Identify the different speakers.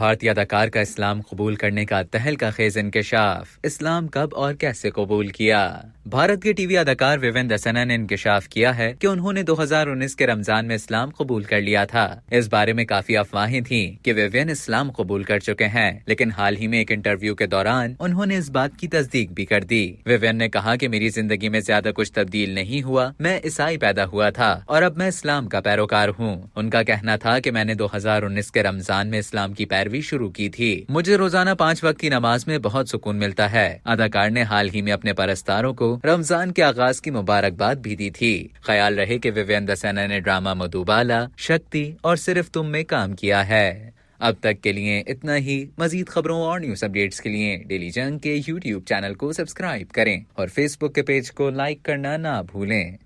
Speaker 1: भारतीय अदाकार का इस्लाम कबूल करने का तहलका खेज इंकशाफ। इस्लाम कब और कैसे कबूल किया? भारत के टीवी अदाकार विवेन दसना ने इंकशाफ किया है कि उन्होंने 2019 के रमजान में इस्लाम कबूल कर लिया था। इस बारे में काफी अफवाहें थीं कि विवेन इस्लाम कबूल कर चुके हैं, लेकिन हाल ही में एक इंटरव्यू के दौरान उन्होंने इस बात की तस्दीक भी कर दी। विवेन ने कहा कि मेरी जिंदगी में ज्यादा कुछ तब्दील नहीं हुआ, मैं ईसाई पैदा हुआ था और अब मैं इस्लाम का पैरोकार हूँ। उनका कहना था कि मैंने 2019 के रमजान में इस्लाम की पैरवी शुरू की थी। मुझे रोजाना 5 वक्त की नमाज में बहुत सुकून मिलता है। अदाकार ने हाल ही में अपने परस्तारों को रमजान के आगाज की मुबारकबाद भी दी थी। ख्याल रहे कि विवेन दसना ने ड्रामा मधुबाला, शक्ति और सिर्फ तुम में काम किया है। अब तक के लिए इतना ही। मजीद खबरों और न्यूज अपडेट्स के लिए डेली जंग के YouTube चैनल को सब्सक्राइब करें और Facebook के पेज को लाइक करना ना भूलें।